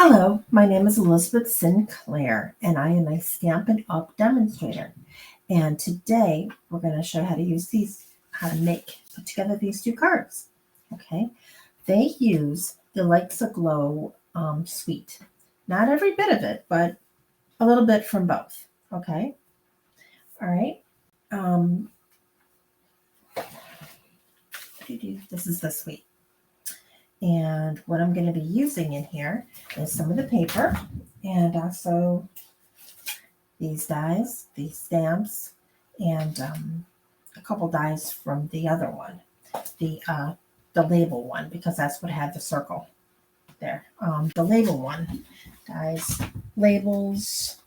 Hello, my name is Elizabeth Sinclair, and I am a Stampin' Up! Demonstrator. And today we're going to show how to use put together these two cards. Okay, they use the Lights Aglow suite. Not every bit of it, but a little bit from both. Okay, all right. Um, this is the suite. And what I'm going to be using in here is some of the paper and also these dies, these stamps, and a couple dies from the other one, the label one, because that's what had the circle there. The label one, dies, labels,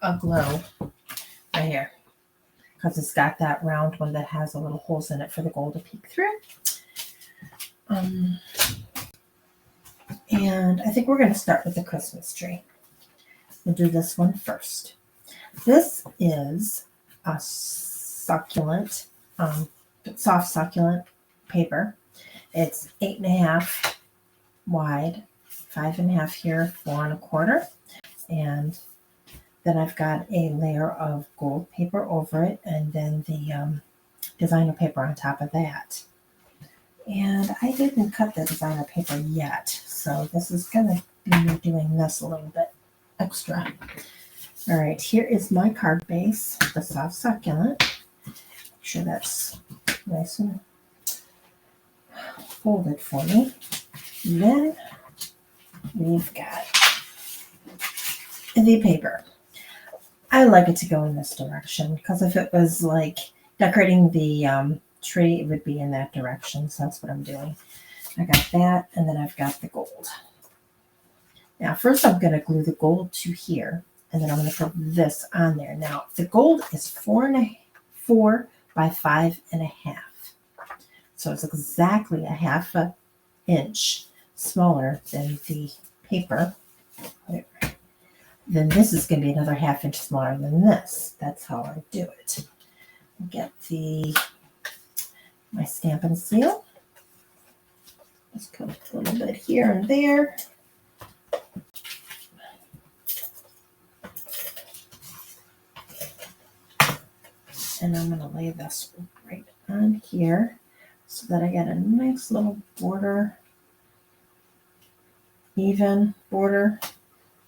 aglow right here, because it's got that round one that has a little holes in it for the gold to peek through. And I think we're going to start with the Christmas tree. We'll do this one first. This is a succulent, soft succulent paper. It's 8.5 wide, 5.5 here, 4 1/4. And then I've got a layer of gold paper over it, and then the designer paper on top of that. And I didn't cut the designer paper yet, so this is going to be me doing this a little bit extra. All right, here is my card base, the soft succulent. Make sure that's nice and folded for me. Then we've got the paper. I like it to go in this direction because if it was like decorating the tree, it would be in that direction. So that's what I'm doing. I got that, and then I've got the gold. Now, first I'm going to glue the gold to here, and then I'm going to put this on there. Now, the gold is 4 by 5.5. So it's exactly a 1/2 inch smaller than the paper. Then this is going to be another 1/2 inch smaller than this. That's how I do it. Get my Stampin' Seal. Just put a little bit here and there. And I'm going to lay this right on here so that I get a nice little border, even border.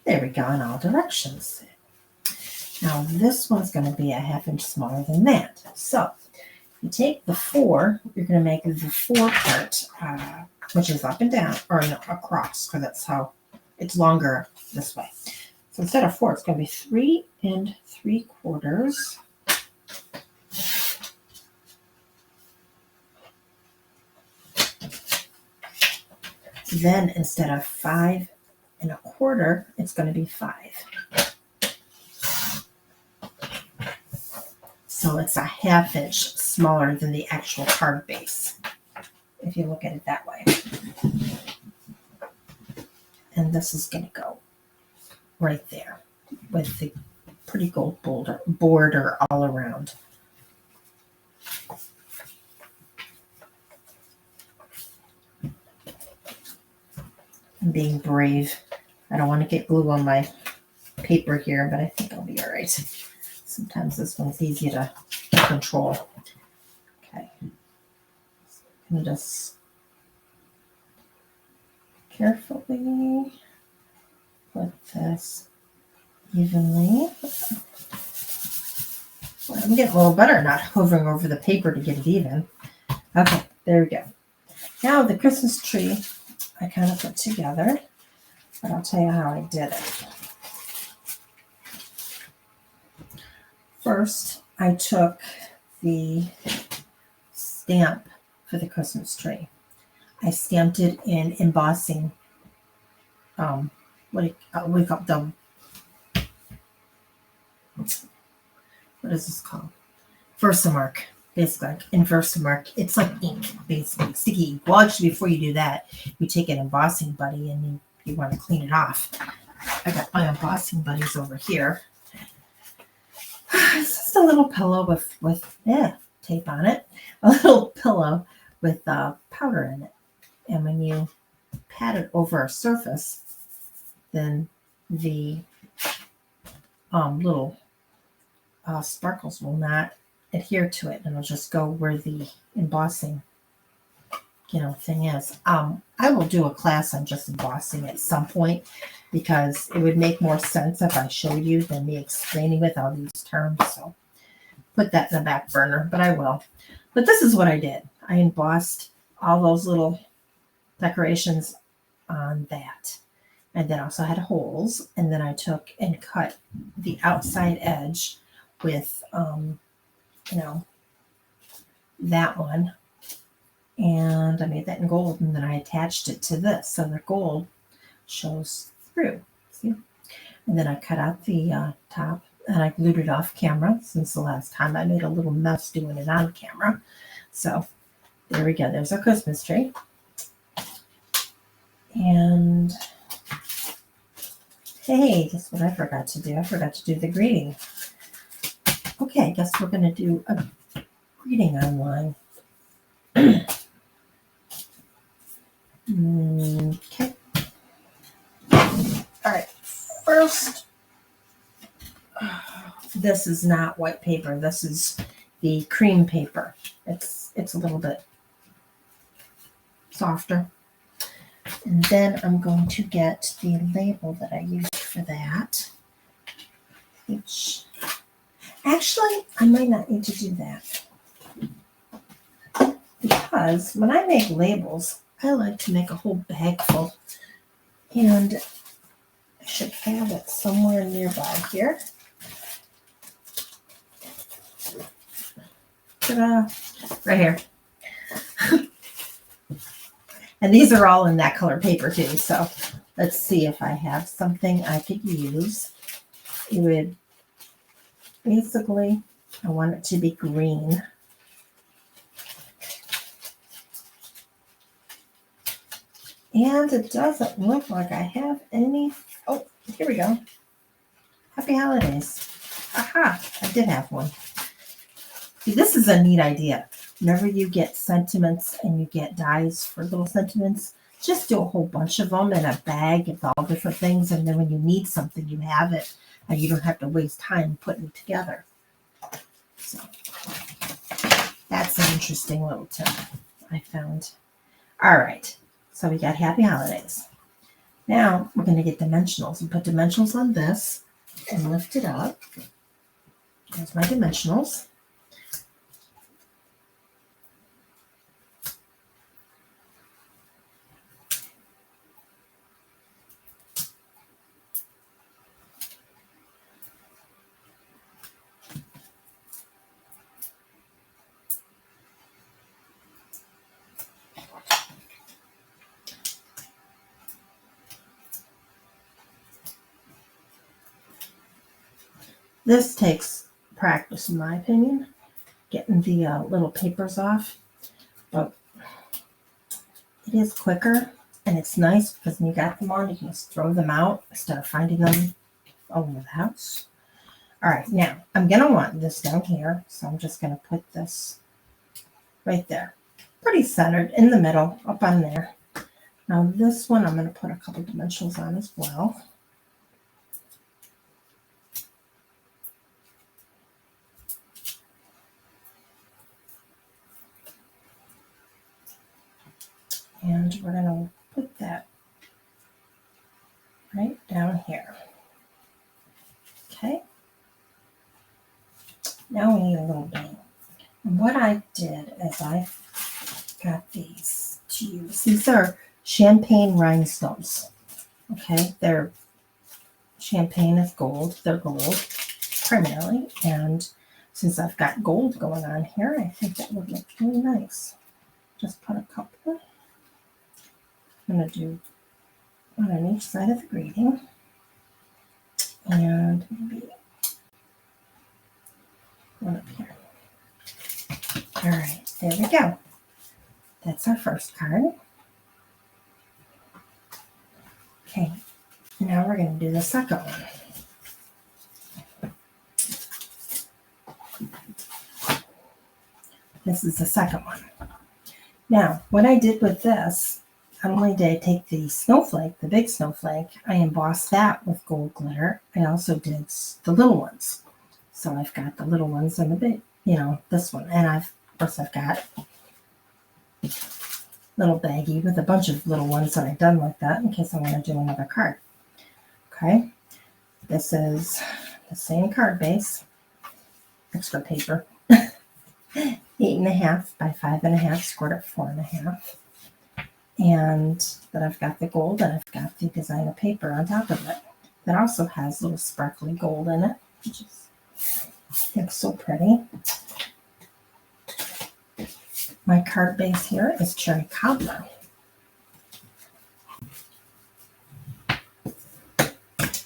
There we go, in all directions. Now this one's going to be a 1/2 inch smaller than that. So you take the 4, you're going to make the 4 part, which is up and down, or no, across, because that's how it's longer this way. So instead of 4, it's going to be 3 3/4. Then instead of 5 1/4, it's going to be 5. So it's a 1/2 inch smaller than the actual card base, if you look at it that way. And this is going to go right there with the pretty gold border all around. I'm being brave. I don't want to get glue on my paper here, but I think I'll be all right. Sometimes this one's easy to control. Okay. I'm just carefully put this evenly. Well, I'm getting a little better not hovering over the paper to get it even. Okay, there we go. Now the Christmas tree I kind of put together, but I'll tell you how I did it. First, I took the stamp for the Christmas tree. I stamped it in embossing. What do you call them? What is this called? Versamark. Basically, in Versamark, it's like ink, basically, sticky ink. Well, actually, before you do that, you take an embossing buddy and you want to clean it off. I got my embossing buddies over here. It's just a little pillow with tape on it. A little pillow with powder in it. And when you pat it over a surface, then the little sparkles will not adhere to it, and it'll just go where the embossing thing is. I will do a class on just embossing at some point, because it would make more sense if I showed you than me explaining with all these terms. So put that in the back burner, but I will. But this is what I did. I embossed all those little decorations on that. And then also had holes. And then I took and cut the outside edge with, that one. And I made that in gold. And then I attached it to this. So the gold shows through. See? And then I cut out the top. And I glued it off camera, since the last time I made a little mess doing it on camera. So there we go. There's our Christmas tree. And hey, guess what I forgot to do? I forgot to do the greeting. Okay, guess we're going to do a greeting online. Okay. All right. First, this is not white paper. This is the cream paper. It's a little bit softer. And then I'm going to get the label that I used for that. Which, actually, I might not need to do that. Because when I make labels, I like to make a whole bag full. And I should have it somewhere nearby here. Ta-da! Right here. And these are all in that color paper too. So let's see if I have something I could use. It would basically, I want it to be green. And it doesn't look like I have any. Oh, here we go. Happy holidays. Aha, I did have one. See, this is a neat idea. Whenever you get sentiments and you get dies for little sentiments, just do a whole bunch of them in a bag with all different things. And then when you need something, you have it. And you don't have to waste time putting it together. So that's an interesting little tip I found. All right. So we got happy holidays. Now we're going to get dimensionals and put dimensionals on this and lift it up. There's my dimensionals. This takes practice, in my opinion, getting the little papers off, but it is quicker, and it's nice because when you got them on, you can just throw them out instead of finding them all over the house. All right, now I'm going to want this down here, so I'm just going to put this right there. Pretty centered in the middle, up on there. Now this one I'm going to put a couple dimensionals on as well. And we're going to put that right down here. Okay. Now we need a little bang. And what I did is I got these to use. These are champagne rhinestones. Okay. They're champagne is gold. They're gold primarily. And since I've got gold going on here, I think that would look really nice. Just put a couple. I'm going to do one on each side of the greeting. And maybe one up here. All right, there we go. That's our first card. Okay, now we're going to do the second one. This is the second one. Now, what I did with this, not only did I take the snowflake, the big snowflake, I embossed that with gold glitter. I also did the little ones. So I've got the little ones and the big, this one. And of course, I've got little baggie with a bunch of little ones that I've done like that in case I want to do another card. Okay. This is the same card base, extra paper. 8.5 by 5.5, scored at 4.5. And then I've got the gold and I've got the designer paper on top of it. That also has little sparkly gold in it, which is looks so pretty. My card base here is cherry cobbler.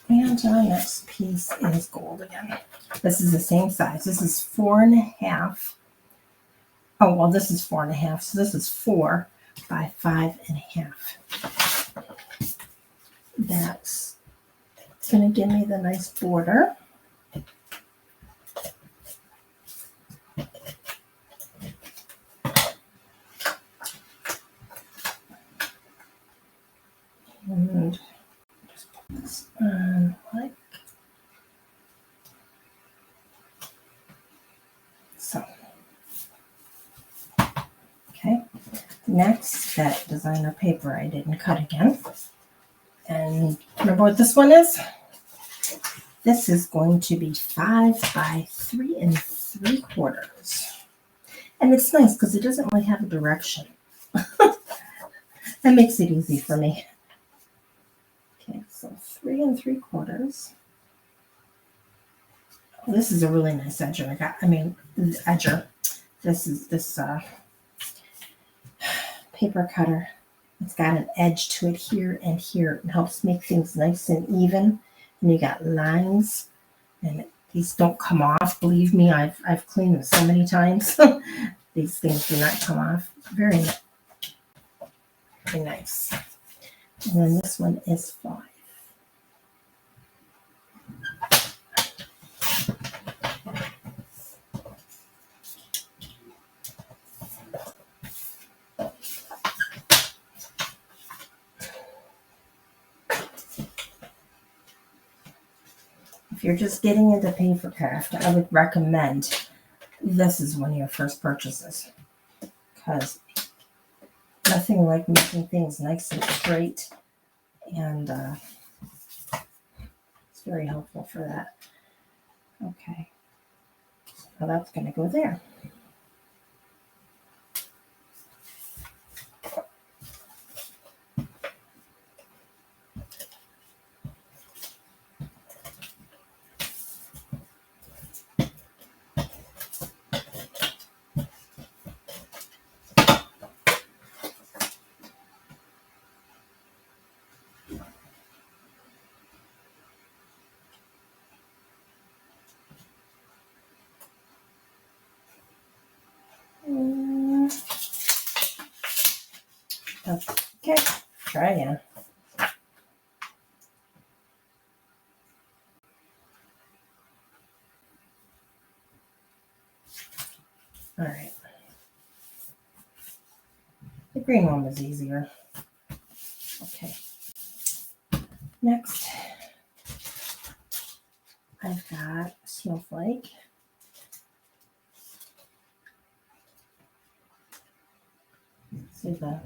And our next piece is gold again. This is the same size. This is 4.5. Oh, well, this is 4.5. So this is 4 by 5.5. That's going to give me the nice border. And just put this on like so. Okay. Next, that designer paper I didn't cut again. And remember what this one is? This is going to be 5 by 3 3/4. And it's nice because it doesn't really have a direction. That makes it easy for me. Okay, so 3 3/4. Oh, this is a really nice edger. Edger. This is this paper cutter. It's got an edge to it here and here. It helps make things nice and even. And you got lines, and these don't come off. Believe me, I've cleaned them so many times. These things do not come off. Very, very nice. And then this one is 5. If you're just getting into paper craft, I would recommend this is one of your first purchases, because nothing like making things nice and straight, and it's very helpful for that. Okay, so that's going to go there. Okay, try again. All right. The green one was easier. Okay. Next, I've got a snowflake. See there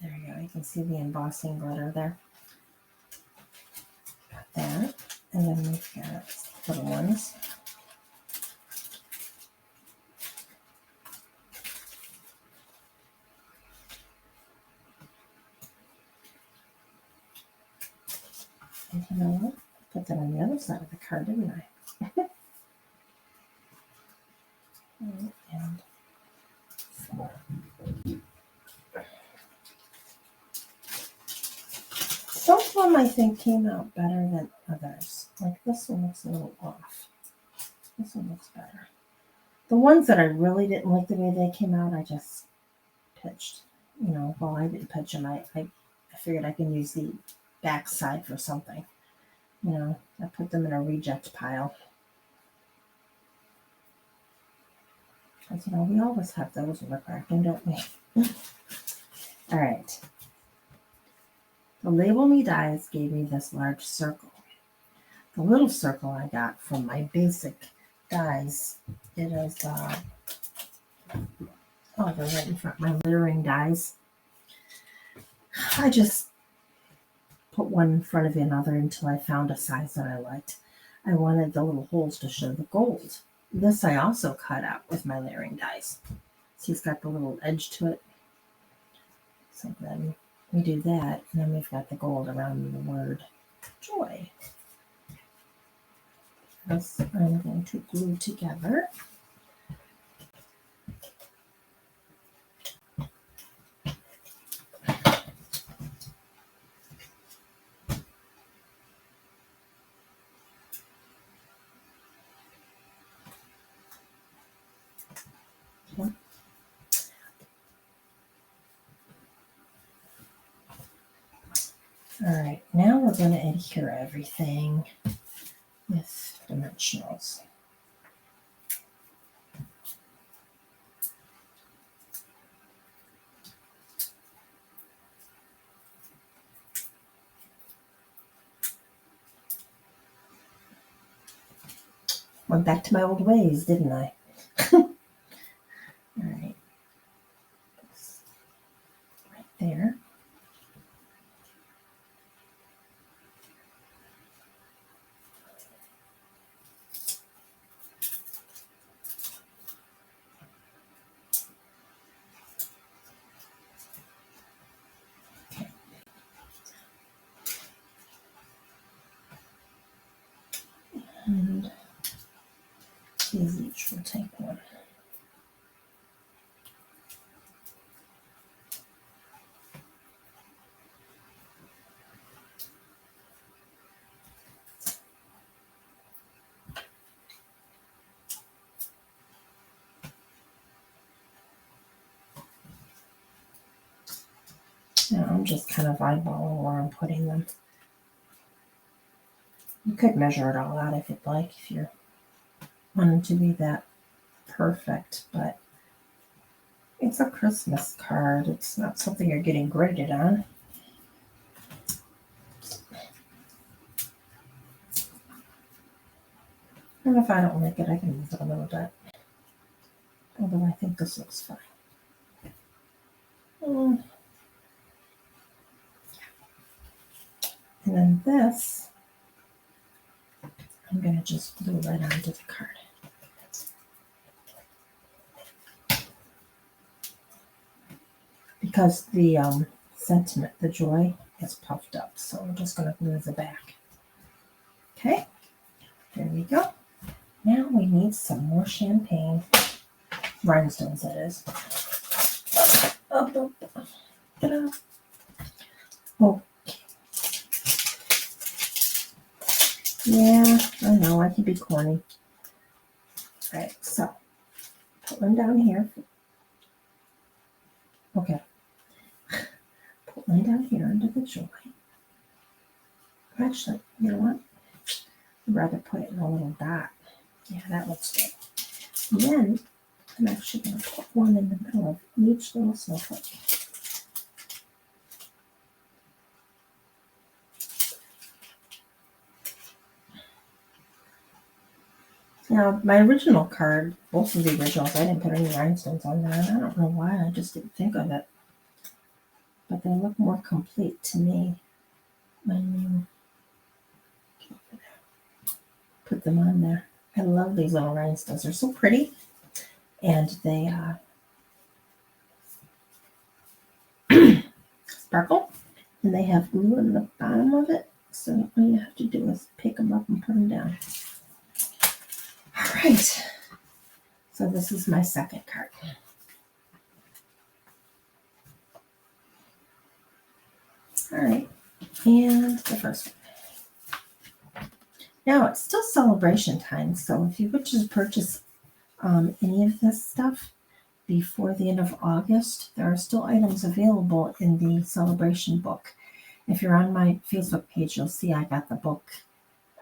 you go. You can see the embossing glitter there. Got that. And then we've got little ones. And you know what? I put that on the other side of the card, didn't I? And 4. Some of them I think came out better than others. Like this one looks a little off. This one looks better. The ones that I really didn't like the way they came out, I just pitched. Well, I didn't pitch them. I figured I can use the back side for something. I put them in a reject pile. Because, we always have those when we're crafting, don't we? All right. The Label Me dies gave me this large circle. The little circle I got from my basic dies, it is, they're right in front, my layering dies. I just put one in front of another until I found a size that I liked. I wanted the little holes to show the gold. This I also cut out with my layering dies. See, it's got the little edge to it. So then we do that, and then we've got the gold around the word joy. This I'm going to glue together. Okay. All right, now we're going to adhere everything with dimensionals. Went back to my old ways, didn't I? All right, right there. And these each will take one. Now I'm just kind of eyeballing where I'm putting them. You could measure it all out if you'd like, if you're wanting to be that perfect, but it's a Christmas card. It's not something you're getting graded on. And if I don't like it, I can move it a little bit. Although I think this looks fine. And then this, I'm going to just glue right onto the card. Because the sentiment, the joy, is puffed up. So I'm just going to glue the back. Okay, there we go. Now we need some more champagne. Rhinestones, that is. Oh, ta-da. Okay. Yeah, I know, I can be corny. All right, so put one down here. Okay. Put one down here under the joy. Actually, you know what? I'd rather put it in a little dot. Yeah, that looks good. And then I'm actually going to put one in the middle of each little snowflake. Now, my original card, both of the originals, I didn't put any rhinestones on there. And I don't know why, I just didn't think of it. But they look more complete to me when you put them on there. I love these little rhinestones. They're so pretty. And they sparkle. And they have glue in the bottom of it. So all you have to do is pick them up and put them down. All right. So this is my second card. All right. And the first one. Now it's still celebration time. So if you would just purchase any of this stuff before the end of August, there are still items available in the celebration book. If you're on my Facebook page, you'll see I got the book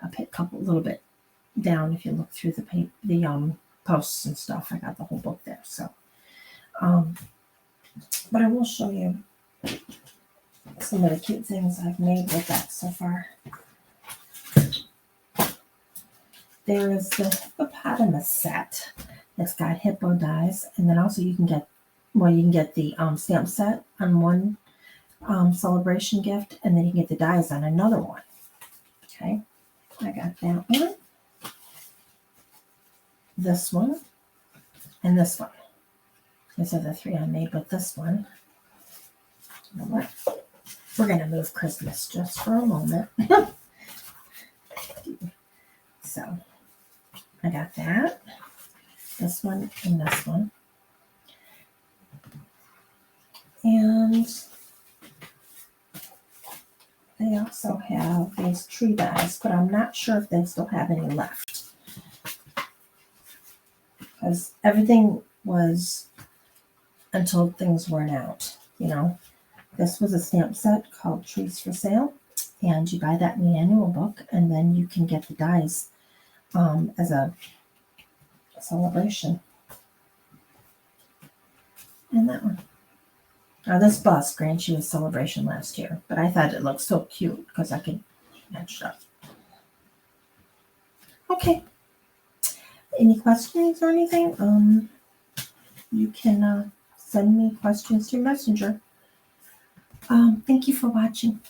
a little bit down. If you look through the posts and stuff, I got the whole book there. So, but I will show you some of the cute things I've made with that so far. There is the hippopotamus set that's got hippo dies, and then also you can get the stamp set on one celebration gift, and then you can get the dies on another one. Okay, I got that one, this one, and this one. These are the three I made with this one. You know what? We're going to move Christmas just for a moment. So, I got that, this one, and this one. And they also have these tree dies, but I'm not sure if they still have any left. Because everything was until things weren't out, you know. This was a stamp set called Trees for Sale, and you buy that in the annual book, and then you can get the dies as a celebration. And that one. Now this bus grants you a celebration last year, but I thought it looked so cute because I could match it up. Okay. Any questions or anything? You can send me questions through Messenger. Thank you for watching.